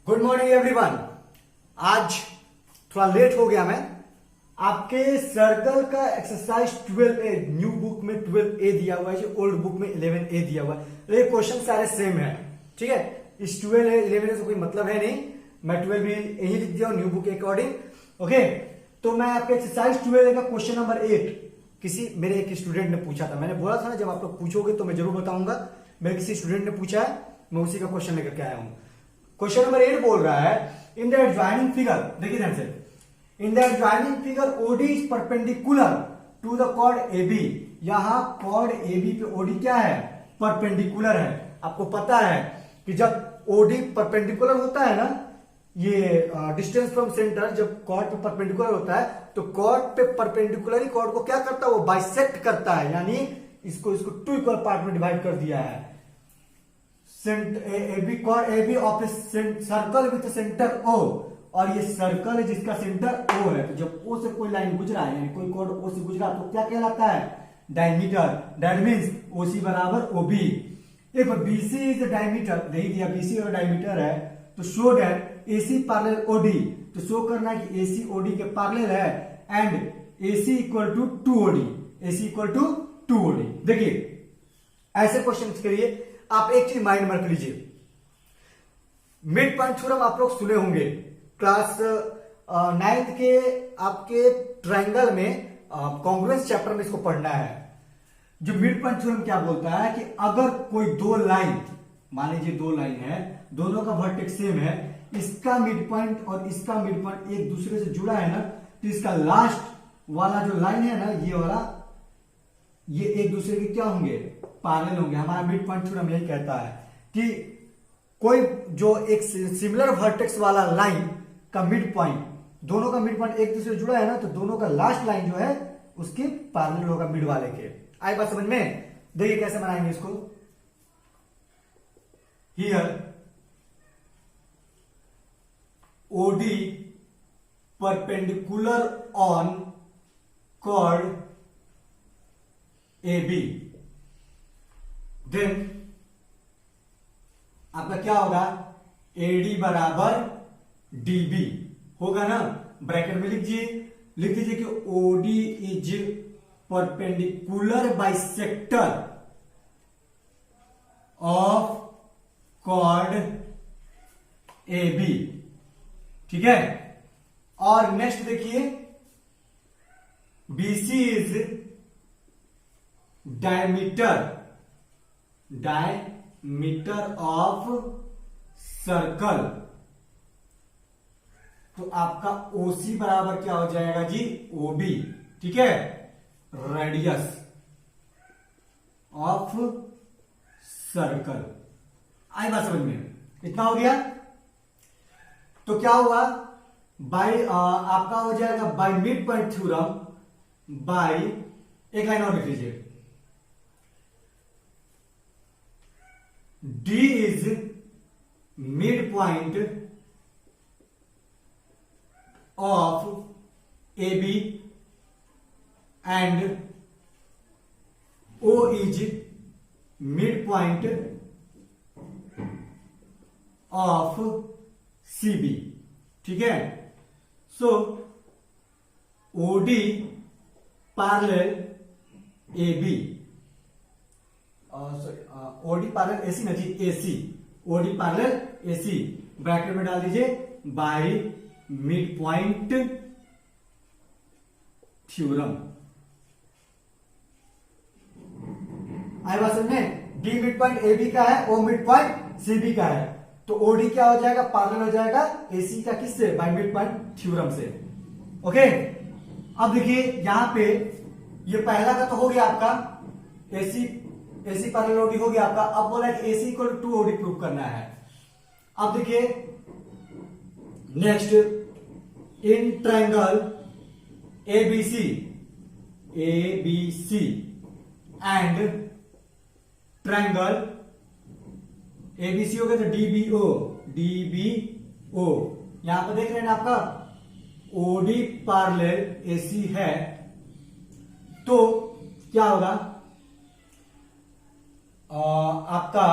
Good morning everyone. आज थोड़ा late हो गया मैं। आपके सर्कल का एक्सरसाइज 12A न्यू बुक में 12A दिया हुआ है, जो ओल्ड बुक में 11A दिया हुआ है। ये क्वेश्चन सारे सेम है, ठीक है। इस 12 है 11 से कोई मतलब है नहीं, मैं 12 भी यही लिख दिया न्यू बुक के अकॉर्डिंग। ओके, तो मैं आपके एक्सरसाइज 12A का क्वेश्चन नंबर 8 किसी मेरे एक स्टूडेंट ने पूछा था। मैंने बोला था ना, जब आप लोग पूछोगे तो मैं जरूर बताऊंगा। मेरे किसी स्टूडेंट ने पूछा है, मैं उसी का क्वेश्चन लेकर के आया हूं। क्वेश्चन नंबर 8 बोल रहा है, इन द एडजॉइनिंग फिगर, देखिए ध्यान से, in the adjoining figure OD is perpendicular to the chord AB। यहां कॉर्ड AB पे OD क्या है? परपेंडिकुलर है। आपको पता है कि जब OD परपेंडिकुलर होता है ना, ये डिस्टेंस फ्रॉम सेंटर जब कॉर्ड पे परपेंडिकुलर होता है, तो कॉर्ड पे परपेंडिकुलर कॉर्ड को क्या करता है? वो बाइसेक्ट करता है, यानी इसको टू इक्वल पार्ट में डिवाइड कर दिया है। AB of a circle with centre O, और ये सर्कल है जिसका सेंटर O है। तो जब O से कोई लाइन गुजरा है, यानी कोई कॉर्ड O से गुजरा, तो क्या कहलाता है? डायमीटर। दैट मीन्स OC बराबर OB। If BC is diameter, दे दिया BC और डायमीटर है, तो show that AC parallel OD। तो शो करना है कि AC OD के पैरेलल है, and AC equal to 2OD। AC equal to 2OD। देखिए, ऐसे क्वेश्चन के लिए आप एक चीज माइंड में रख लीजिए। मिड पॉइंट थ्योरम आप लोग सुने होंगे क्लास 9th के आपके ट्रायंगल में, कॉन्ग्रुएंस चैप्टर में इसको पढ़ना है। जो मिड पॉइंट थ्योरम क्या बोलता है कि अगर कोई दो लाइन, मान लीजिए दो लाइन है, दोनों का वर्टेक्स सेम है, इसका मिड पॉइंट और इसका मिड पॉइंट एक दूसरे से जुड़ा है ना, तो इसका लास्ट वाला जो लाइन है ना, ये वाला, ये एक दूसरे के क्या होंगे? पैरेलल होंगे। हमारा मिड पॉइंट थ्योरम यही कहता है कि कोई जो एक सिमिलर वर्टेक्स वाला लाइन का मिड पॉइंट, दोनों का मिड पॉइंट एक दूसरे से जुड़ा है ना, तो दोनों का लास्ट लाइन जो है उसके पैरेलल होगा मिड वाले के। आई बात समझ में? देखिए कैसे बनाएंगे इसको। Here OD perpendicular on chord AB, then आपका क्या होगा? AD बराबर DB होगा ना। ब्रैकेट में लिख दीजिए कि OD is perpendicular bisector of chord AB, ठीक है। और नेक्स्ट देखिए, BC is diameter of circle. तो आपका OC बराबर क्या हो जाएगा जी? OB, ठीक है। Radius of circle. आई बात समझ में? इतना हो गया। तो क्या हुआ? बाय आपका हो जाएगा by mid point theorem, by, एक लाइन और लिख लीजिए, D is midpoint of AB and O is midpoint of CB, ठीक है। सो OD parallel AB, OD parallel AC ना जी, AC, OD parallel AC, bracket में डाल दीजिए बाय मिड पॉइंट थ्योरम। आई बात समझ में? D मिड पॉइंट AB का है, O मिड पॉइंट CB का है, तो OD क्या हो जाएगा? पैरेलल हो जाएगा AC का, किससे? बाय मिड पॉइंट थ्योरम से। ओके, अब देखिए यहां पे, ये पहला का तो हो गया आपका, AC पैरेलल OD हो गया आपका। अब बोला कि AC equal to 2OD prove करना है। अब देखिए next, in triangle ABC and triangle ABC हो गया तो DBO, यहां पर देख रहे हैं ना आपका OD पैरेलल AC है, तो क्या होगा आपका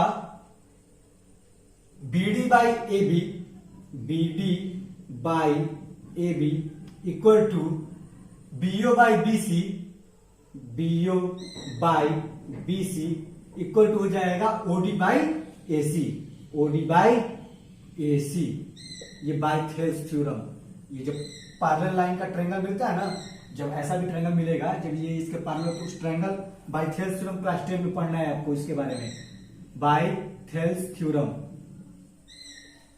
BD by AB B D by A B equal to BO by B C, BO by B C equal to हो जाएगा OD by A C, OD by A C. ये by Thales theorem, ये जब parallel line का triangle मिलता है ना, जब ऐसा भी ट्रायंगल मिलेगा, जब ये इसके पैरेलल कुछ triangle, by Thales theorem class 10 में पढ़ना है आपको इसके बारे में, बाई थेल्स थ्योरम,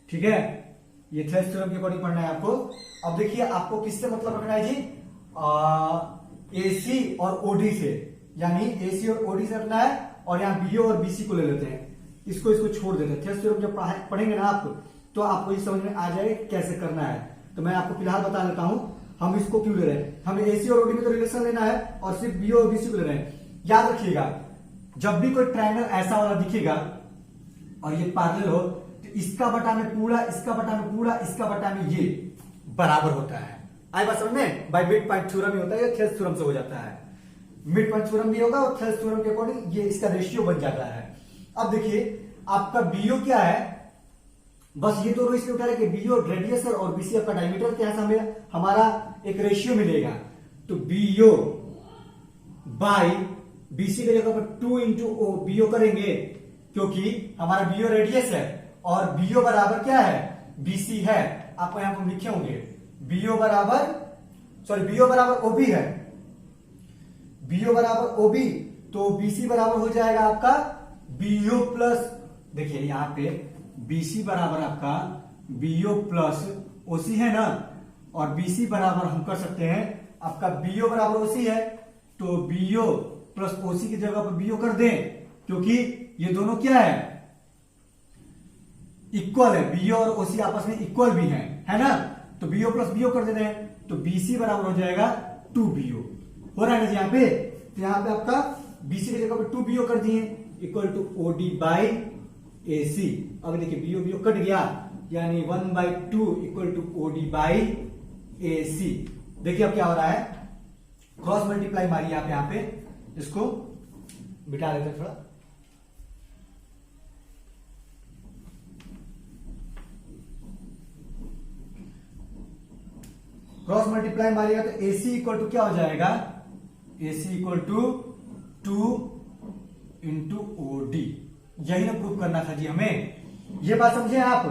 ठीक है। ये थेल्स थ्योरम के अकॉर्डिंग पढ़ना है आपको। अब देखिए आपको किससे मतलब रखना है जी, एसी और ओडी से, यानी एसी और ओडी से रखना है, और यहाँ बीओ और बीसी को ले लेते हैं, इसको छोड़ देते हैं। थेल्स थ्योरम जब पढ़ेंगे ना आप, तो आपको ये समझ में आ जाए कैसे करना है। तो मैं आपको फिलहाल बता देता हूं हम इसको क्यों ले रहे हैं। हमें एसी और ओडी में तो रिलेशन लेना है, और सिर्फ बीओ और बीसी को ले रहे हैं। याद रखिएगा, जब भी कोई ट्रायंगल ऐसा वाला दिखेगा और ये पैरेलल हो, तो इसका बटा में पूरा, इसका बटा में पूरा, इसका बटा में ये बराबर होता है। आई बात समझ में? बाय मिड पॉइंट थ्योरम ही होता है, थेल्स थ्योरम से हो जाता है। मिड पॉइंट थ्योरम भी होगा और थेल्स थ्योरम के अकॉर्डिंग ये इसका रेशियो बन जाता है। अब देखिए आपका बीओ क्या है, बस ये दोनों इसलिए उठा रहे कि बीओ रेडियस है और बीसी आपका डायमीटर, क्या है हमें हमारा एक रेशियो मिलेगा। तो बीओ बाई बीसी की जगह पर 2 इंटू ओ बीओ करेंगे, क्योंकि हमारा बीओ रेडियस है और बीओ बराबर क्या है, बीसी है। आपको यहां पर लिखे होंगे बीओ बराबर, सॉरी बीओ बराबर ओबी है, बीओ बराबर ओबी, तो बीसी बराबर हो जाएगा आपका बीओ प्लस, देखिए यहां पे बीसी बराबर आपका बीओ प्लस ओसी है ना, और बीसी बराबर हम कर सकते हैं आपका बीओ बराबर ओसी है, तो बीओ प्लस ओसी की जगह पर बीओ कर दें, क्योंकि ये दोनों क्या है, इक्वल है। बीओ और ओसी आपस में इक्वल भी है ना, तो बीओ प्लस बीओ कर देते हैं, तो बीसी बराबर हो जाएगा 2 बीओ। हो रहा है ना यहाँ पे, तो यहाँ पे आपका बीसी की जगह पर 2 बीओ कर दिए, equal to OD by A सी। अब देखिए बीओ बीओ कट गया, यानी 1/2 equal to OD by A सी। देखिए अब क्या हो रहा है, क्रॉस मल्टीप्लाई मारिए आप यहाँ पे, इसको बिठा देते थोड़ा, क्रॉस मल्टीप्लाई मारिएगा तो AC इक्वल टू क्या हो जाएगा, AC equal to 2 into OD. यही ना प्रूव करना था जी हमें, ये बात समझे आप,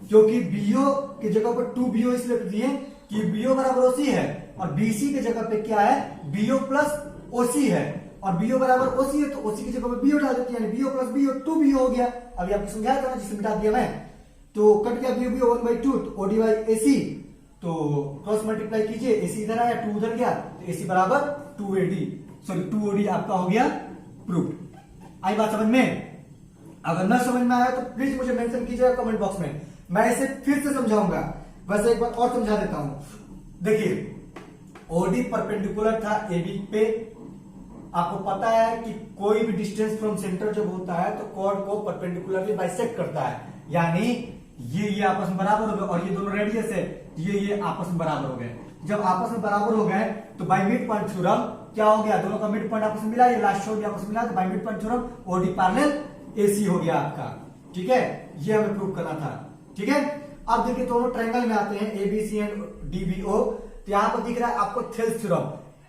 क्योंकि बीओ की जगह पर 2 बीओ इसलिए दिए कि बीओ बराबर ओसी है, और बीसी की जगह पे क्या है, बीओ प्लस ओसी है, और बीओ बराबर ओसी है तो ओसी की जगह पे बीओ डाल देते हैं, यानी बीओ प्लस बीओ 2 बीओ हो गया। अभी आपको समझाया था ना, जिसे बिठा दिया मैं, तो कट गया बीओ बीओ 1/2, तो ओडी बाई एसी, तो क्रॉस मल्टीप्लाई कीजिए, एसी इधर आया 2 उधर गया, तो एसी बराबर 2AD, सॉरी 2OD आपका हो गया प्रूफ। आई बात समझ में? अगर न समझ में आया तो प्लीज मुझे मेंशन कीजिएगा कमेंट बॉक्स में, मैं इसे फिर से समझाऊंगा। वैसे एक बार और समझा देता हूं। देखिए ओडी परपेंडिकुलर था एबी पे, आपको पता है कि कोई भी डिस्टेंस फ्रॉम सेंटर जब होता है तो कॉर्ड को परपेंडिकुलरली बाइसेक्ट करता है, यानी ये आपस में बराबर हो गए, और ये दोनों रेडियस है, ये आपस में बराबर हो गए। जब आपस में बराबर हो गए तो बाय मिड पॉइंट थ्योरम क्या हो गया, दोनों का मिड पॉइंट आपस में मिला, ये लास्ट छोड़ दिया आपस में मिला, तो by mid point theorem OD parallel AC हो गया आपका। ठीक है, ये हमें प्रूव करना था। ठीक है, अब देखिए दोनों ट्रायंगल में आते हैं एबीसी एंड डीबीओ, तो यहां पर दिख रहा है आपको थेल्स थ्योरम,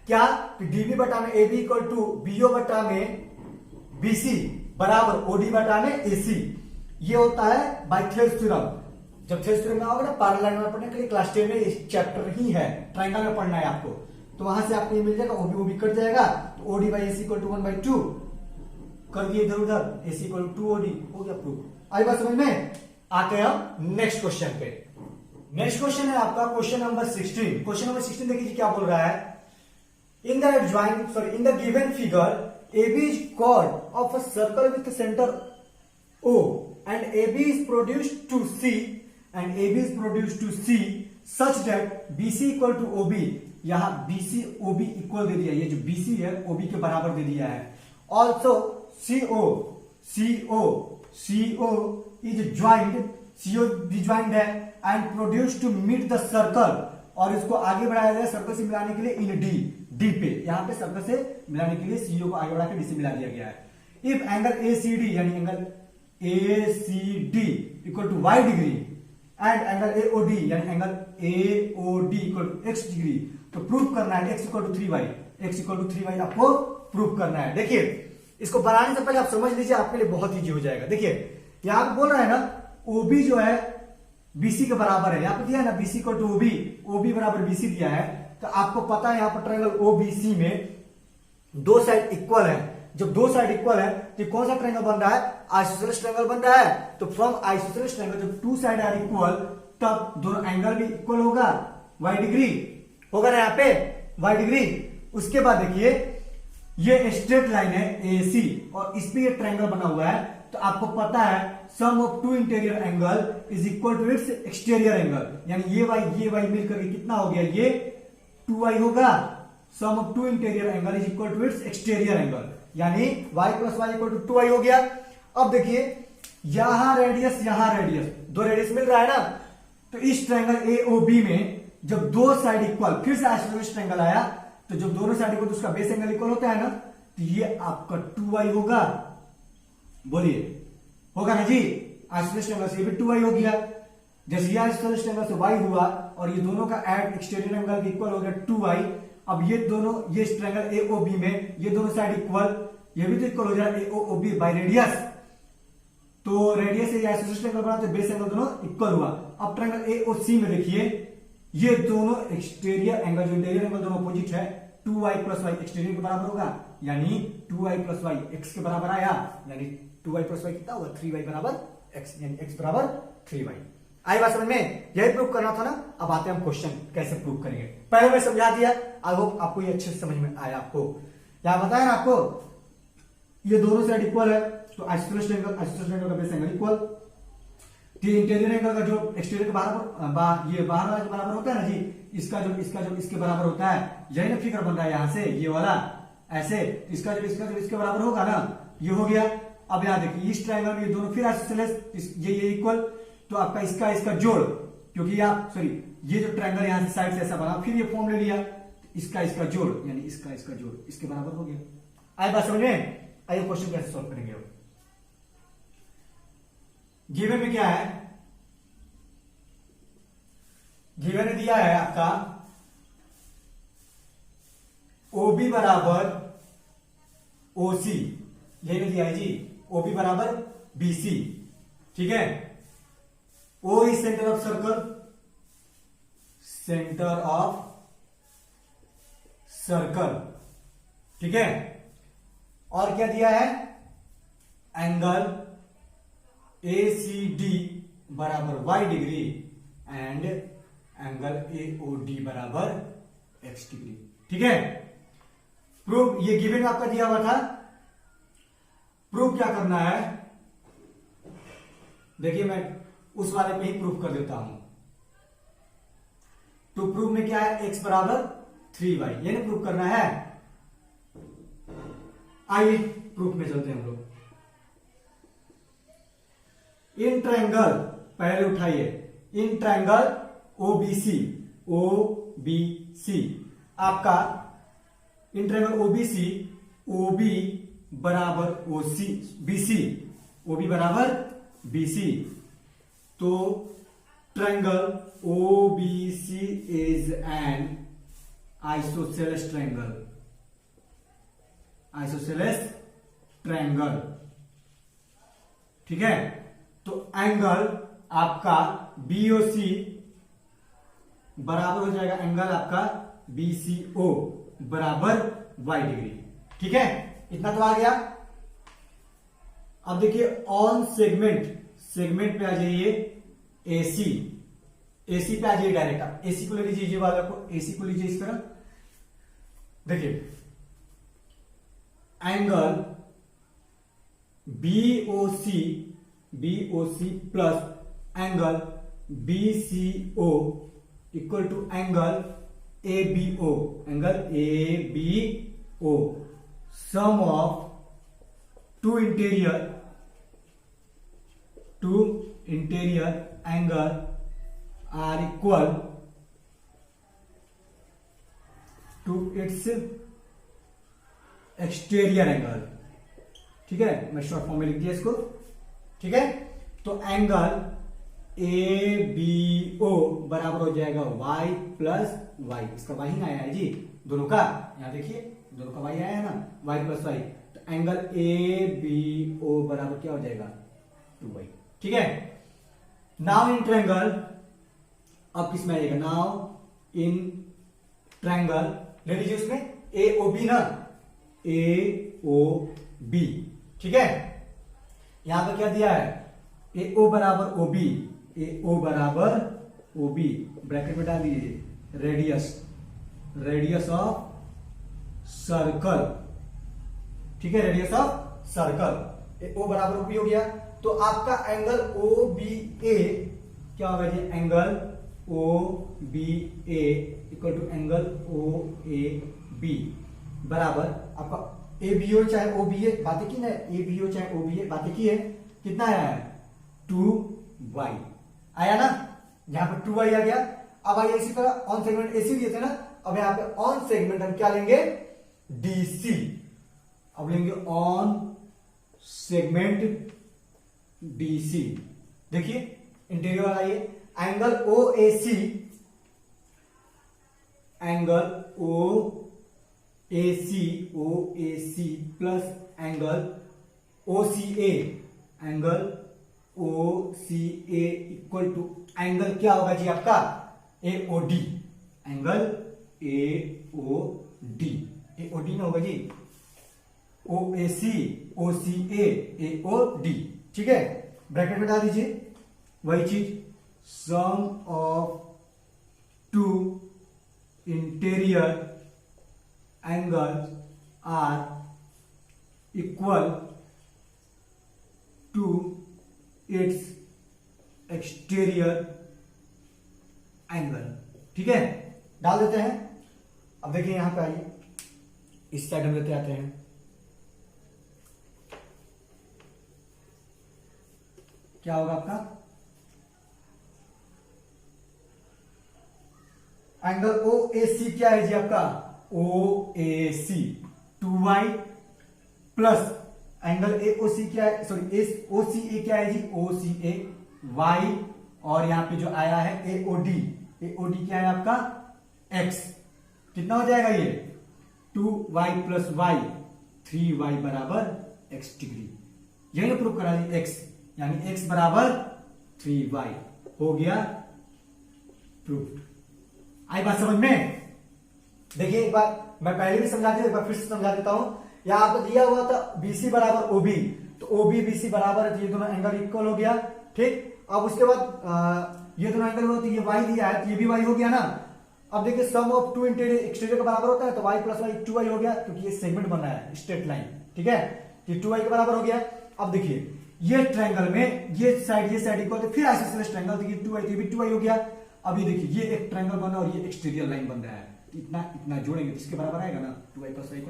क्या डीबी बटा में एबी इक्वल टू बीओ बटा में बीसी बराबर ओडी बटा में एसी, ये होता है बाय थेल्स थ्योरम। जब थेल्स थ्योरम में आओगे ना पैरेलल लाइन में पढ़ने के लिए, क्लास 10 में इस चैप्टर ही है, ट्रायंगल में पढ़ना है आपको, तो वहां से आपको ये मिल जाएगा, ओबी ओबी कट जाएगा, तो OD by AC equal to 1/2 कर दिए इधर उधर, एसी इक्वल टू 2OD हो गया प्रूफ। आई बात समझ में? आते हैं हम नेक्स्ट क्वेश्चन पे। नेक्स्ट क्वेश्चन है आपका क्वेश्चन नंबर 16। क्वेश्चन नंबर 16 देखिए क्या बोल रहा है, in the given figure AB is chord of a circle with center O and AB is produced to C such that BC equal to OB, यहां BC OB equal दे दिया, ये जो BC है OB के बराबर दे दिया है। ऑल्सो CO is joined है and produced to meet the circle, और इसको आगे बढ़ाया गया सर्कल से मिलाने के लिए इन डी पे, यहां पे सर्कल से मिलाने के लिए सीओ को आगे बढ़ा के डी से मिला दिया गया है। इफ एंगल ACD यानी angle ACD equal to y degree, and angle AOD यानी angle AOD equal to x degree. तो प्रूफ करना है x equal to 3y, x equal to 3y आपको प्रूफ करना है। देखिए इसको बनाने से पहले आप समझ लीजिए, आपके लिए बहुत इजी हो जाएगा। देखिए यहां पे बोल रहा है ना OB जो है BC के बराबर है, यहाँ पे दिया है ना BC equal to OB, OB बराबर BC दिया है। तो आपको पता है यहाँ पर ट्रायंगल OBC में दो साइड इक्वल है। जब दो साइड इक्वल है तो कौन सा ट्रायंगल बन रहा है? आइसोसेलेस ट्रायंगल बन रहा है। तो फ्रॉम आइसोसेलेस ट्रायंगल जब टू साइड आर इक्वल तब दोनों एंगल भी इक्वल होगा, y डिग्री होगा ना यहाँ पे y डिग्री। उसके बाद देखिए ये स्ट्रेट लाइन है AC और इस पे ये ट्रायंगल बना हुआ है। तो आपको पता है sum of two interior angle is equal to its exterior angle, यानी ये y मिलकर के कितना हो गया? ये 2y होगा। Sum of two interior angle is equal to its exterior angle, यानी y plus y equal to 2y हो गया। अब देखिए यहां रेडियस दो रेडियस मिल रहा है ना। तो इस ट्रायंगल AOB में जब दो साइड इक्वल, फिर से आइसोसेलेस ट्रायंगल आया, तो जब दोनों साइड इक्वल तो उसका बेस एंगल इक्वल होता है ना, तो ये आपका 2y होगा। बोलिए होगा ना जी? आइसोसेलेस ट्रायंगल से ये भी 2y हो गया। जैसे ये आइसोसेलेस ट्रायंगल से y हुआ और ये दोनों का एड एक्सटीरियर एंगल इक्वल हो गया 2y। अब ये दोनों, ये ट्रायंगल AOB में ये दोनों साइड इक्वल, ये भी तो इक्वल हो जाएगा AOB बाय रेडियस। तो रेडियस से आइसोसेलेस ट्रायंगल बना तो बेस एंगल दोनों इक्वल हुआ। अब ट्रायंगल AOC में देखिए ये दोनों एक्सटीरियर एंगल, जो इंटीरियर एंगल दोनों अपोजिट है, 2y प्लस वाई एक्सटीरियर के बराबर होगा, यानी 2y प्लस वाई x के बराबर आया, यानी 2y प्लस वाई कितना होगा? 3y बराबर x, यानी x बराबर 3y। आई बात समझ में? यही प्रूव करना था ना। अब आते हैं हम क्वेश्चन कैसे प्रूव करेंगे। पहले मैं समझा दिया, आई होप आपको ये अच्छे से समझ में आया। आपको यहां बताया ना, आपको ये दोनों साइड इक्वल है तो आइसोसेलेस ट्रायंगल का base angle equal. Interior angle का जो एक्सटीरियर के बराबर, ये बाहर वाला के बराबर होता है ना जी, इसका जो इसके बराबर होता है, यही ना फिगर बन रहा है यहां से, ये वाला ऐसे, इसका जो इसके बराबर होगा ना, ये हो गया। अब यहां देखिए इस ट्रायंगल में ये दोनों फिर आइसोसेलेस, ये इक्वल, तो आपका इसका जोड़, क्योंकि आप सॉरी ये जो ट्रायंगल यहां से साइड से ऐसा बना, फिर ये फॉर्म ले लिया, इसका जोड़, यानी इसका जोड़ इसके बराबर हो गया। आई बात समझ में? आइए क्वेश्चन कैसे सॉल्व करेंगे। अब गिवन में क्या है? गिवन ने दिया है आपका OB बराबर OC, यही नहीं दिया है जी, OB बराबर BC, ठीक है। O is centre of circle, ठीक है। और क्या दिया है? एंगल ACD बराबर y degree and angle AOD बराबर x डिग्री, ठीक है। प्रूफ ये गिवन आपका दिया हुआ था। प्रूफ क्या करना है? देखिए मैं उस वाले पे ही प्रूफ कर देता हूं। तो प्रूफ में क्या है? x बराबर 3y, ये नहीं प्रूफ करना है। आइए प्रूफ में चलते हैं हम लोग। इन ट्रायंगल, पहले उठाइए, इन ट्रायंगल OBC आपका, इन ट्रायंगल OBC, OB बराबर OC, BC, OB बराबर BC, तो triangle OBC is an isosceles triangle, ठीक है। तो एंगल आपका BOC बराबर हो जाएगा एंगल आपका BCO बराबर y डिग्री, ठीक है। इतना तो आ गया। अब देखिए ऑन सेगमेंट पे आ जाइए, AC पे आ जाइए डायरेक्ट। आप AC को ले लीजिए, ये वाला को AC को लीजिए इस तरह। देखिए angle BOC plus angle BCO equal to angle ABO, sum of two interior angle are equal to its exterior angle, ठीक है। मैं शॉर्ट फॉर्म में लिख दिया इसको, ठीक है। तो एंगल ABO बी ओ बराबर हो जाएगा y प्लस वाई। इसका y ही आया है जी दोनों का, यहां देखिए दोनों का y आया है ना, y प्लस वाई। तो एंगल ए बी ओ बराबर क्या हो जाएगा 2y। ठीक है, नाउ इन ट्रायंगल, अब किसमें आएगा, नाउ इन ट्रायंगल ले लीजिए उसमें ए ओ बी ना, ए ओ बी। ठीक है, यहां पर क्या दिया है, ए ओ बराबर ओ बी, ए ओ बराबर ओ बी, ब्रैकेट में डाल दीजिए रेडियस, रेडियस ऑफ सर्कल। ठीक है, रेडियस ऑफ सर्कल, ए ओ बराबर ओ बी हो गया। तो आपका एंगल ओ बी ए क्या होगा जी, angle O B A equal to angle O A B बराबर आपका ए बी ओ चाहे ओ बी ए, बातें की ना, ए बी ओ चाहे ओ बी ए बातें की है, कितना आया है 2y आया ना, यहां पर 2y आ गया। अब आइए इसी तरह ऑन सेगमेंट एसी दिए थे ना, अब यहां पे ऑन सेगमेंट हम क्या लेंगे, डीसी। अब लेंगे ऑन सेगमेंट डीसी। देखिए इंटीरियर आइए, angle O A C, angle O A C plus angle O C A, angle O C A equal to angle क्या होगा जी आपका A O D, angle A O D, A O D ना होगा जी, ओ A C A O D. ठीक है, bracket में डाल दीजिए वही चीज, sum of two interior angles are equal to its exterior angle. ठीक है, डाल देते हैं। अब देखिए यहां पे आइए, इस साइड हम लेते आते हैं, क्या होगा आपका एंगल ओ ए सी, क्या है जी आपका ओ A C 2y plus angle A ओ सी क्या है, सॉरी ओ सी ए क्या है जी ओ सी ए y, और यहां पे जो आया है ए ओ डी क्या है आपका x। कितना हो जाएगा ये 2y प्लस y, 3y बराबर x डिग्री। यही प्रूव करा दी x, यानी x बराबर 3y हो गया प्रूव्ड। आई बात समझ में? देखिए एक बार मैं पहले भी समझा दिया, एक बार फिर से समझा देता हूं। यहां पर दिया हुआ था BC बराबर OB, तो OB BC बराबर है, तो ये दोनों एंगल इक्वल हो गया। ठीक, अब उसके बाद ये दोनों एंगल हो, तो ये y दिया है तो ये भी y हो गया ना। अब देखिए सम ऑफ टू इंटीरियर एक्सटीरियर का बराबर होता है, तो y प्लस y 2y हो गया, क्योंकि ये सेगमेंट बन रहा है स्ट्रेट लाइन। ठीक है, ये 2y के बराबर हो गया। अब देखिए ये ट्रायंगल में ये साइड इक्वल, तो फिर आइसोसेलेस ट्रायंगल, देखिए 2y, तो ये भी 2y हो गया। अब ये देखिए ये एक ट्रायंगल बन रहा है और ये एक्सटीरियर लाइन बन रहा है, इतना जोड़ेंगे तो इसके बराबर आएगा ना 2y प्लस y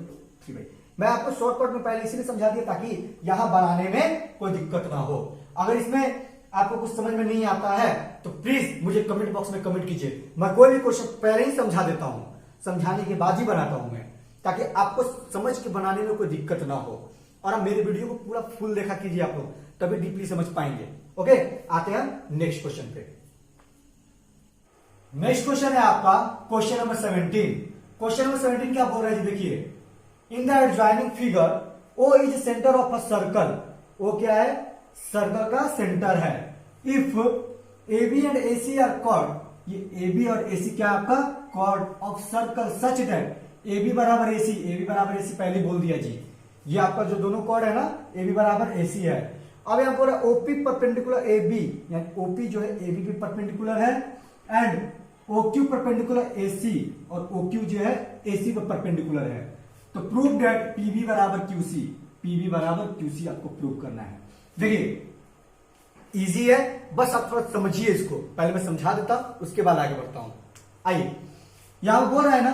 3y। मैं आपको शॉर्टकट में पहले इसीलिए समझा दिया ताकि यहां बनाने में कोई दिक्कत ना हो। अगर इसमें आपको कुछ समझ में नहीं आता है तो प्लीज मुझे कमेंट बॉक्स में कमेंट कीजिए, मैं कोई भी क्वेश्चन पहले ही समझा देता हूं, समझाने के बाद ही बनाता हूं मैं, ताकि आपको समझ के बनाने में कोई दिक्कत ना हो। और आप मेरे वीडियो को पूरा फुल देखा कीजिए आप लोग, तभी डीपली समझ पाएंगे। ओके, आते हैं नेक्स्ट क्वेश्चन पे। नेक्स्ट क्वेश्चन है आपका क्वेश्चन नंबर 17। क्वेश्चन नंबर 17 क्या बोल रहा है जी, देखिए in the adjoining figure O is centre of a circle, O क्या है सर्कल का सेंटर है। If A B and A C are chord, ये ए बी और ए सी क्या आपका chord of circle such that A B बराबर A C, A B बराबर ए सी पहले बोल दिया जी, ये आपका जो दोनों कॉर्ड है ना ए बी बराबर ए सी है। अब यहां बोल रहा है ओपी परपेंडिकुलर ए बी, यानी ओपी जो है ए बी पे परपेंडिकुलर है, एंड OQ परपेंडिकुलर AC और OQ जो है AC पर परपेंडिकुलर है। तो प्रूव दैट PB बराबर QC, PB बराबर QC आपको प्रूव करना है। देखिए इजी है, बस आप थोड़ा समझिए इसको, पहले मैं समझा देता उसके बाद आगे बढ़ता हूं। आइए यहां बोल रहा है ना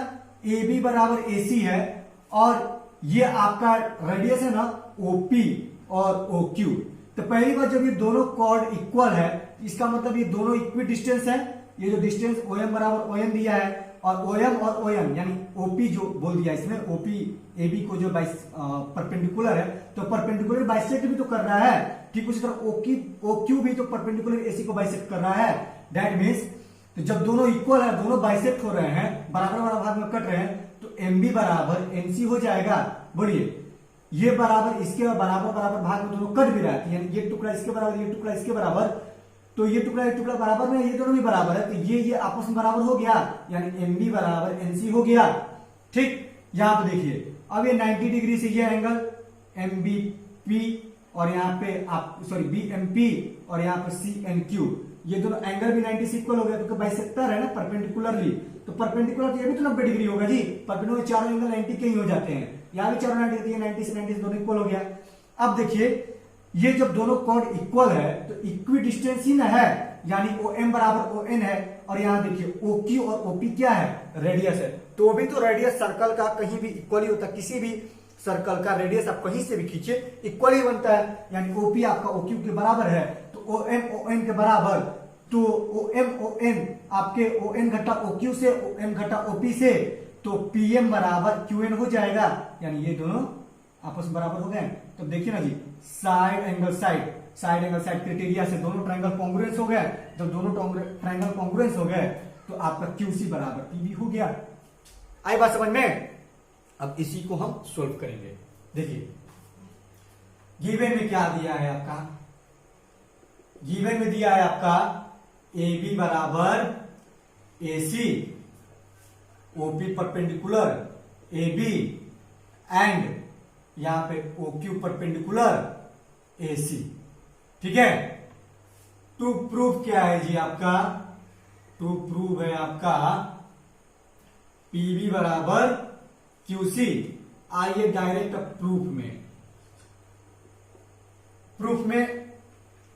AB बराबर AC है और ये आपका रेडियस है ना OP और OQ। तो पहली बात जब ये दोनों कॉर्ड इक्वल है, इसका मतलब ये दोनों इक्वी डिस्टेंस है। ये जो डिस्टेंस OM बराबर OM दिया है और OM और OM यानी OP जो बोल दिया इसमें, OP AB को जो परपेंडिकुलर है, तो परपेंडिकुलर बाइसेक्ट भी तो कर रहा है। ठीक उसी तरह ओ क्यू भी तो परपेंडिकुलर एसी को बाइसेक्ट कर रहा है। दैट मीन्स तो जब दोनों इक्वल है, दोनों बाइसेक्ट हो रहे हैं, बराबर बराबर भाग में कट रहे हैं, तो एम बी बराबर एनसी हो जाएगा। बोलिए ये बराबर इसके बराबर बराबर भाग में दोनों कट भी रहा है, यानी ये टुकड़ा इसके बराबर, ये टुकड़ा इसके बराबर, तो ये टुकड़ा बराबर में, ये दोनों भी बराबर है, तो ये आपस में बराबर हो गया, यानी एम बी बराबर एनसी हो गया। ठीक, यहां पे देखिए अब ये 90 डिग्री से ये एंगल एम बी पी और यहाँ पे आप सॉरी बी एम पी और यहाँ पे सी एन क्यू, ये दोनों एंगल भी 90 से इक्वल हो गया, क्योंकि बाइसेक्टर है ना परपेंडिकुलरली, तो परपेंडिकुलर ये भी तो 90 डिग्री होगा जी, परपेंडिकुलर चारों एंगल 90 के ही हो जाते हैं, यहाँ भी चारों 90 है, 90 से दोनों इक्वल हो गया। अब देखिए ये जब दोनों कॉर्ड इक्वल है तो इक्वी डिस्टेंस ही ना है, यानी ओ एम बराबर ओ एन है, और यहाँ देखिए ओ क्यू और ओपी क्या है, रेडियस है, तो भी तो रेडियस सर्कल का कहीं भी इक्वल ही होता है, किसी भी सर्कल का रेडियस आप कहीं से भी खींचे इक्वल ही बनता है, यानी ओपी आपका ओ क्यू के बराबर है, तो ओ एम ओ एन के बराबर, तो ओ एम ओ एन आपके ओ एन घटा ओ क्यू से, ओ एम घटा ओपी से, तो पी एम बराबर क्यू एन हो जाएगा, यानी ये दोनों आपस में बराबर हो गए। तो देखिए ना जी, साइड एंगल साइड क्राइटेरिया से दोनों ट्रायंगल कॉन्ग्रुएंस हो गए, जब दोनों ट्रायंगल कॉन्ग्रुएंस हो गए तो आपका क्यूसी बराबर पीबी हो गया। आई बात समझ में? अब इसी को हम सोल्व करेंगे। देखिए गिवन में क्या दिया है आपका, गिवन में दिया है आपका ए बी बराबर A C, OP perpendicular A B and यहां पे ओ क्यू परपेंडिकुलर ए सी। ठीक है, टू प्रूफ क्या है जी आपका, टू प्रूफ है आपका पीबी बराबर क्यूसी। आइए डायरेक्ट प्रूफ में,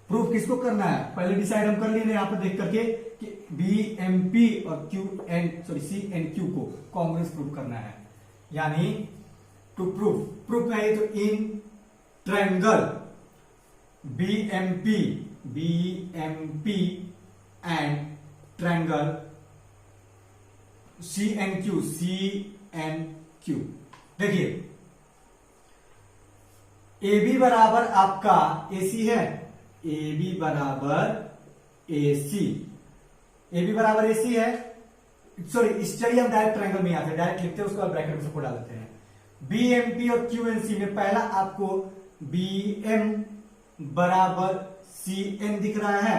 प्रूफ किसको करना है पहले डिसाइड हम कर लिए यहां पर देख करके कि बी एम पी और Q N sorry C N Q को कॉन्ग्रुएंस प्रूफ करना है, यानी टू प्रूफ में है तो in triangle B M P and triangle C N Q. देखिए ए बी बराबर आपका ए सी है, ए बी बराबर ए सी, ए बी बराबर ए सी है, सॉरी चलिए हम डायरेक्ट ट्रायंगल में आते हैं, डायरेक्ट लिखते हैं, उसके बाद ब्रैकेट में सबको डाल देते हैं। बी एम पी और क्यू एन सी में पहला आपको बी एम बराबर सी एन दिख रहा है,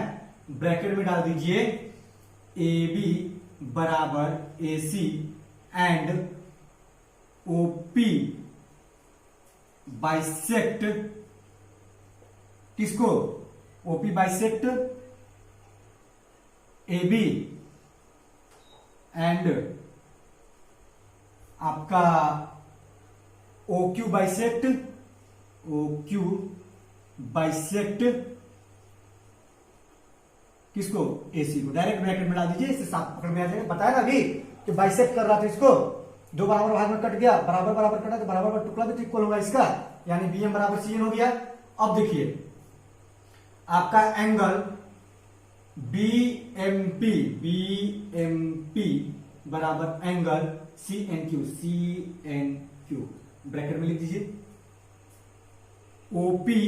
ब्रैकेट में डाल दीजिए ए बी बराबर A C and O P bisect किसको, OP bisect A B and आपका ओ क्यू बाइसेक्ट किसको, एसी को। डायरेक्ट ब्रैकेट में डाल दीजिए, इससे साफ पकड़ में आ जाएगा। बताया ना अभी कि बाइसेक्ट कर रहा था इसको, दो बराबर भाग में कट गया, बराबर कटा तो बराबर टुकड़ा भी तो इक्वल होगा इसका, यानी बी एम बराबर सी एन हो गया। अब देखिए आपका एंगल बी एम पी बराबर angle C N Q, bracket में लिख दीजिए OP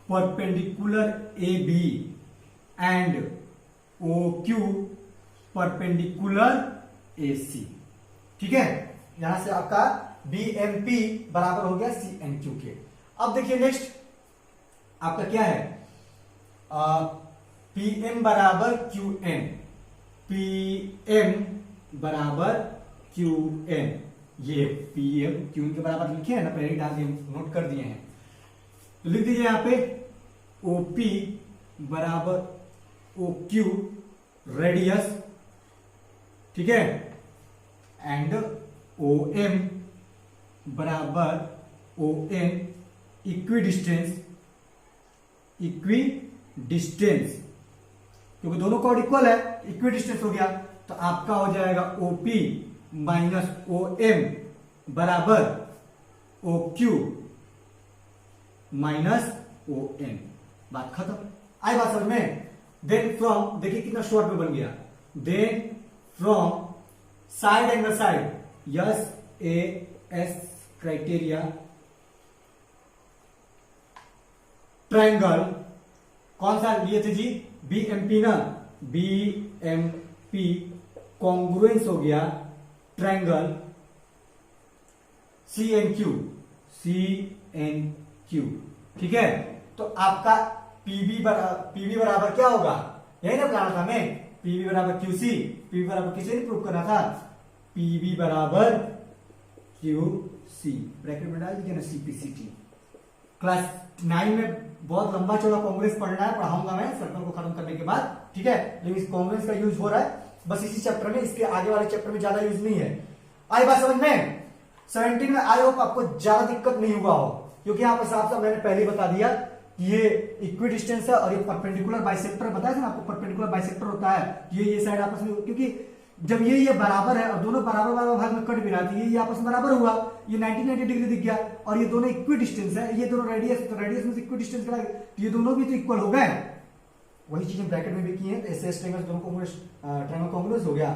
perpendicular A B and O Q perpendicular A C. ठीक है, यहां से आपका बी एम पी बराबर हो गया सी एन क्यू के। अब देखिए नेक्स्ट आपका क्या है, पी एम बराबर क्यू एन, पी एम बराबर क्यू एन, ये पी एम क्यू एन के बराबर लिखे हैं ना, पहले ही डाल दिए, नोट कर दिए हैं, तो लिख दीजिए यहां पे ओपी बराबर ओ क्यू रेडियस, ठीक है, एंड ओ एम बराबर ओ एन इक्वी डिस्टेंस, क्योंकि दोनों कॉर्ड इक्वल है, इक्वी डिस्टेंस हो गया, तो आपका हो जाएगा ओपी माइनस ओ एम बराबर O Q minus O N. बात खत्म, आई बात समझ में। देन फ्रॉम, देखिए कितना शॉर्ट में बन गया, then from side angle side yes A S criteria triangle, कौन सा लिए थे जी, BMP ना, BMP कॉन्ग्रुएंस हो गया ट्रायंगल CNQ, ठीक है। तो आपका PB बराबर क्या होगा, यही ना बताना था हमें, PB बराबर QC, PB बराबर QC नहीं प्रूव करना था, PB बराबर QC, ब्रैकेट में डाल दीजिए ना CPCT। क्लास 9 में बहुत लंबा चौड़ा कांग्रेस पढ़ना है, पढ़ाऊंगा मैं सर्कल को खत्म करने के बाद, ठीक है। लेकिन इस कांग्रेस का यूज हो रहा है बस इसी चैप्टर में, इसके आगे वाले चैप्टर में ज्यादा यूज नहीं है। आई बात समझ में? 17 में आई होप आपको ज्यादा दिक्कत नहीं हुआ हो, क्योंकि यहाँ पर साफ साफ मैंने पहले ही बता दिया कि ये इक्वी डिस्टेंस है और ये परपेंडिकुलर बाइसेक्टर, बताया था ना आपको, परपेंडिकुलर बाइसेक्टर होता है ये साइड आपस में, क्योंकि जब ये बराबर है और दोनों बराबर भाग में कट भी रहा थी, ये आपस में बराबर हुआ, ये 90 डिग्री दिख गया, और ये दोनों इक्वी डिस्टेंस है, ये दोनों रेडियस, तो रेडियस में इक्वी डिस्टेंस का ये दोनों भी तो इक्वल हो गए। वही चीज हम ब्रैकेट में भी की है, तो ऐसे ट्रायंगल दोनों ट्रायंगल कांग्रुएंस हो गया,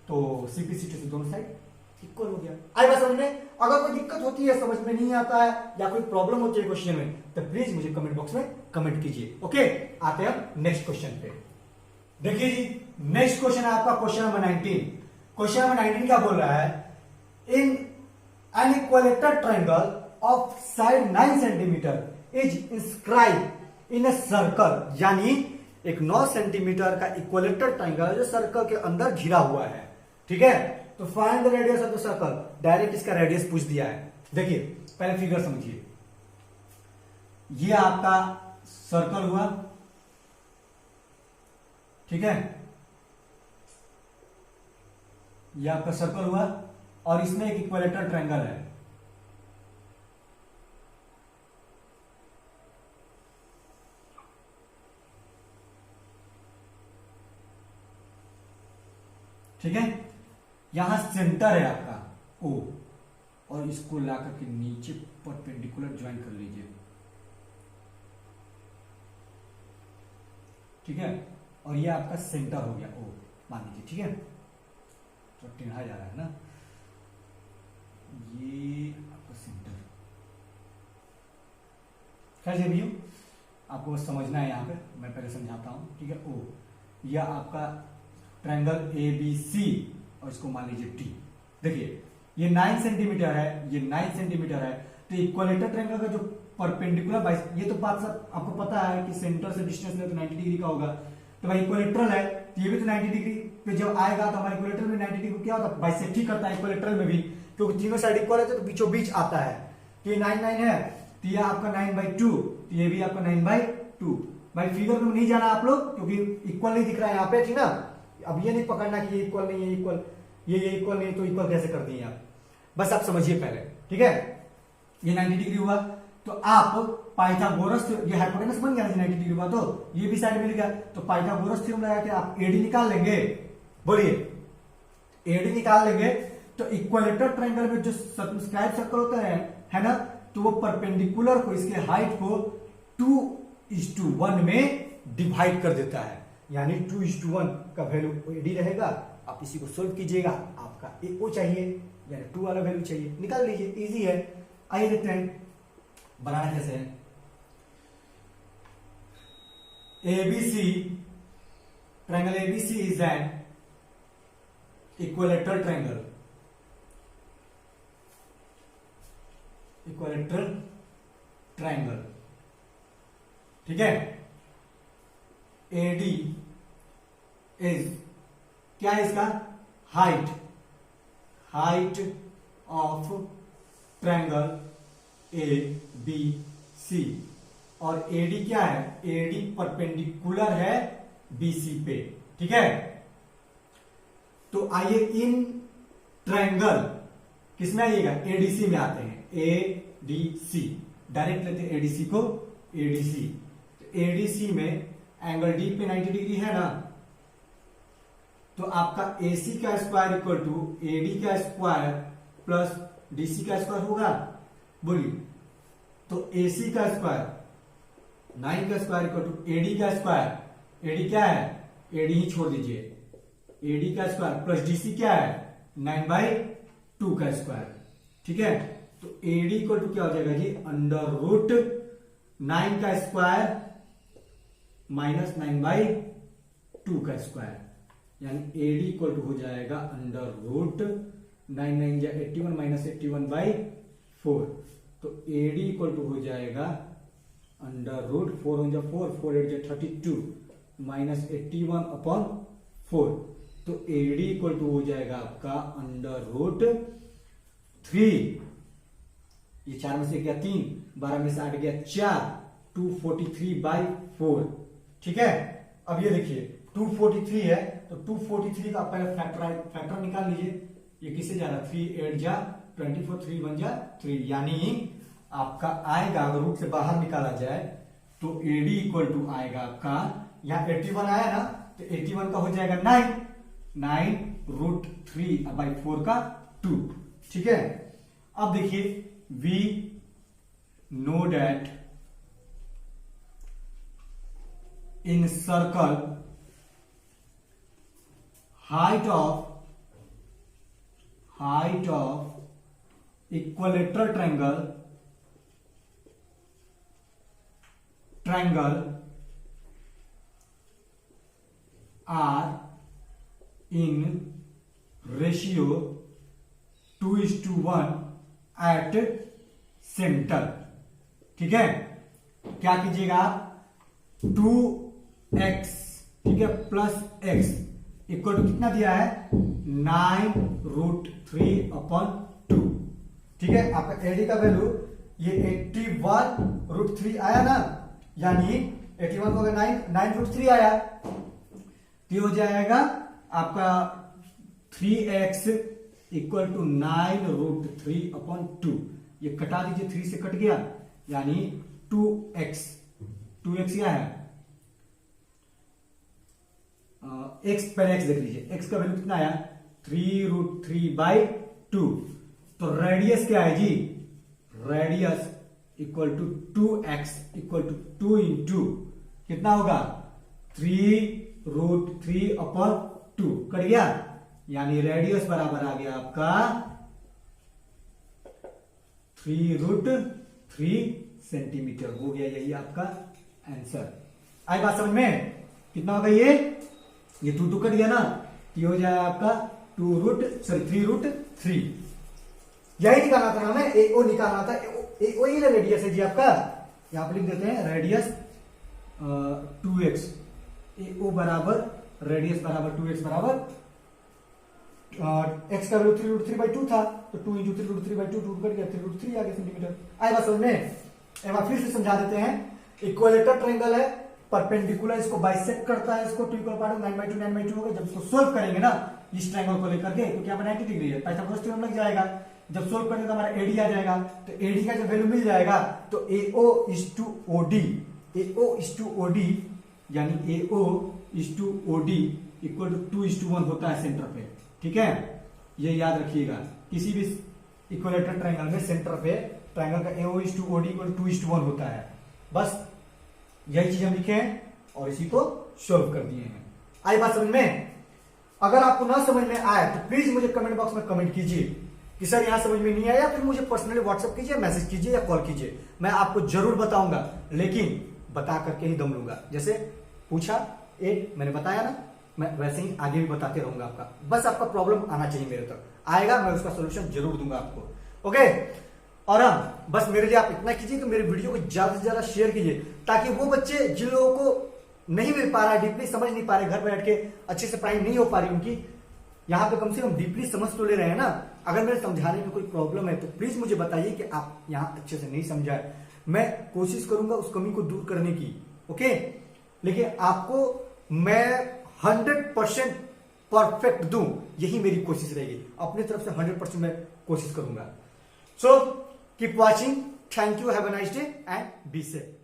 तो CPCT से दोनों साइड इक्वल हो गया। आई बात समझ में? अगर कोई दिक्कत होती है, समझ में नहीं आता है या कोई प्रॉब्लम होती है क्वेश्चन में, तो प्लीज मुझे कमेंट बॉक्स में कमेंट कीजिए। ओके, आते हैं हम नेक्स्ट क्वेश्चन पे। देखिए जी, नेक्स्ट क्वेश्चन है आपका क्वेश्चन नंबर 19। क्वेश्चन नंबर 19 क्या बोल रहा है, in an equilateral triangle of side 9 centimetre is inscribe in a circle, यानी एक 9 सेंटीमीटर का इक्विलेटरल ट्रायंगल जो सर्कल के अंदर घिरा हुआ है, ठीक है। तो find the radius of the circle, direct इसका रेडियस पूछ दिया है। देखिए पहले फिगर समझिए, ये आपका सर्कल हुआ, ठीक है, ये आपका सर्कल हुआ और इसमें एक इक्विलेटरल ट्रायंगल है, ठीक है। यहां सेंटर है आपका O, और इसको लाकर के नीचे परपेंडिकुलर ज्वाइन कर लीजिए, ठीक है, और ये आपका सेंटर हो गया O मान लीजिए, ठीक है। तो टेढ़ा जा रहा है ना, ये आपका सेंटर, खैर जो भी हो आपको बस समझना है, यहां पे मैं पहले समझाता हूं, ठीक है। O यह आपका ट्रायंगल ABC और इसको मान लीजिए T। देखिए ये 9 सेंटीमीटर है, ये 9 सेंटीमीटर है, तो इक्विलेटरल ट्रायंगल का जो परपेंडिकुलर बाइस, ये तो बात सब आपको पता है कि सेंटर से डिस्टेंस ले तो 90 डिग्री का होगा, तो भाई इक्विलेटरल है तो ये भी तो 90 डिग्री पे जब आएगा तो हमारे इक्विलेटरल में 90 डिग्री क्या होता है, बाइसेक्ट ही करता है इक्विलेटरल में भी, क्योंकि तीनों साइड इक्वल है तो बीचों बीच आता है। तो ये 9 है, तो ये आपका 9/2, तो ये भी आपका 9/2। भाई फिगर में नहीं जाना आप लोग, क्योंकि इक्वल नहीं दिख रहा है यहाँ पे, ठीक ना। अब ये नहीं पकड़ना कि ये इक्वल नहीं है, इक्वल ये इक्वल नहीं, तो इक्वल कैसे कर दिए आप, बस आप समझिए पहले, ठीक है। ये 90 डिग्री हुआ, तो आप पाइथागोरस, ये हाइपोटेनस बन गया 90 डिग्री हुआ, तो ये भी साइड मिल गया, तो पाइथागोरस थ्योरम लगा के आप AD निकाल लेंगे, बोलिए AD निकाल लेंगे, तो इक्विलेटरल ट्रायंगल में जो सर्कमस्क्राइब सर्कल होता है ना, तो वो परपेंडिकुलर को, इसके हाइट को 2:1 में डिवाइड कर देता है, यानी 2:1 का वैल्यू AD रहेगा। आप इसी को सोल्व कीजिएगा, आपका O चाहिए यानी 2 वाला वैल्यू चाहिए, निकाल लीजिए, इजी है। आइए देखते हैं बनाना कैसे है। ABC, triangle ABC is an equilateral triangle, equilateral triangle, ठीक है। AD इज क्या है इसका, हाइट ऑफ ट्रायंगल ABC, और AD क्या है, AD परपेंडिकुलर है BC पे, ठीक है। तो आइए इन ट्रायंगल किसमें आइएगा, ADC में आते हैं, ADC डायरेक्ट लेते हैं ADC को, ADC, तो ADC में एंगल D पे 90 डिग्री है ना, तो आपका AC का स्क्वायर इक्वल टू AD का स्क्वायर प्लस DC का स्क्वायर होगा, बोलिए। तो AC का स्क्वायर 9 का स्क्वायर इक्वल टू AD का स्क्वायर, AD क्या है, AD ही छोड़ दीजिए, AD का स्क्वायर प्लस DC क्या है, 9/2 का स्क्वायर, ठीक है। तो AD इक्वल टू क्या हो जाएगा जी, अंडर रूट 9 का स्क्वायर माइनस 9/2 का स्क्वायर, यानी AD इक्वल टू हो जाएगा अंडर रूट 9 9 जा 81 माइनस 81/4, तो AD इक्वल टू हो जाएगा अंडर रूट 4 1 जा 4 4 8 जा 32 माइनस 81/4, तो AD इक्वल टू हो जाएगा आपका अंडर रूट 3, ये 4 में से गया 3, 12 में से 8 गया 4, 243/4। ठीक है, अब ये देखिए 243 है, तो 243 का पहले फैक्टर निकाल लीजिए। ये किससे जा रहा है, 3 8 जा 24, 3 1 जा 3, यानी आपका आएगा, अगर रूट से बाहर निकाला जाए तो AD इक्वल टू आएगा आपका, यहाँ 81 आया ना, तो 81 का हो जाएगा 9 रूट 3/4 का 2। ठीक है, अब देखिए we know that in circle height of equilateral triangle are in ratio 2:1 at center। ठीक है, क्या कीजिएगा आप, 2x, ठीक है, प्लस x इक्वल टू कितना दिया है, 9 रूट 3/2। ठीक है, आपका एडी का वैल्यू ये 81 रूट 3 आया ना, यानी 81 को अगर 9 रूट 3 आया तो हो जाएगा आपका 3x इक्वल टू 9 रूट 3/2। ये कटा दीजिए, 3 से कट गया, यानी 2x क्या है, x, पहले x देख लीजिए, x का वैल्यू कितना आया, 3 रूट 3/2, तो रेडियस क्या है जी, radius equal to 2x equal to 2 into कितना होगा, 3 रूट 3/2 कट गया, यानी रेडियस बराबर आ गया आपका 3 रूट 3 सेंटीमीटर हो गया, यही आपका आंसर। आई बात समझ में, कितना होगा ये 2 कट गया ना, ये हो जाएगा आपका 3 रूट 3। यही निकालना था हमें, AO निकालना था, AO ही रेडियस है जी आपका, यहां पर लिख देते हैं रेडियस 2x, AO बराबर रेडियस बराबर 2x बराबर x का वैल्यू 3 रूट 3/2 था, तो 2 इंटू 3 रूट 3/2, 2 कट गया, 3 रूट 3 आ गया सेंटीमीटर। आई बात समझ में, फिर से समझा देते हैं, इक्विलेटरल ट्रायंगल है, परपेंडिकुलर इसको बाइसेक्ट करता है, इसको 2 = 9/2 होगा। जब इसको सोल्व करेंगे ना इस ट्रायंगल को लेकर के, तो क्या 90 डिग्री है, पाइथागोरस थ्योरम लग जाएगा। जब सोल्व करेंगे तो हमारा AD आ जाएगा, तो AD का जब वैल्यू मिल जाएगा तो AO is to OD, यानी AO is to OD equal to 2:1 होता है सेंटर पे। ठीक है, ये याद रखिएगा, किसी भी इक्विलेटरल ट्रायंगल में सेंटर पे ट्रायंगल का AO is to OD equal to 2:1 होता है। बस यही चीज हम लिखे हैं और इसी को सोल्व कर दिए हैं। आई बात समझ में, अगर आपको ना समझ में आए तो प्लीज मुझे कमेंट बॉक्स में कमेंट कीजिए कि सर यहां समझ में नहीं आया, फिर मुझे पर्सनली व्हाट्सएप कीजिए, मैसेज कीजिए या कॉल कीजिए, मैं आपको जरूर बताऊंगा, लेकिन बता करके ही दम लूंगा। जैसे पूछा मैंने बताया ना, मैं वैसे ही आगे भी बताते रहूंगा आपका, बस आपका प्रॉब्लम आना चाहिए मेरे तक, आएगा मैं उसका सोल्यूशन जरूर दूंगा आपको। ओके, और हाँ बस मेरे लिए आप इतना कीजिए कि मेरे वीडियो को ज्यादा से ज्यादा शेयर कीजिए, ताकि वो बच्चे जिन लोगों को नहीं मिल पा रहा है, डीपली समझ नहीं पा रहे, घर बैठ के अच्छे से पढ़ाई नहीं हो पा रही उनकी, यहाँ पे कम से कम डीपली समझ तो ले रहे हैं ना। अगर मेरे समझाने में कोई प्रॉब्लम है तो प्लीज मुझे बताइए कि आप यहाँ अच्छे से नहीं समझाए, मैं कोशिश करूंगा उस कमी को दूर करने की। ओके, लेकिन आपको मैं 100% परफेक्ट दूं, यही मेरी कोशिश रहेगी, अपनी तरफ से 100% मैं कोशिश करूंगा। So keep watching, thank you, have a nice day and be safe.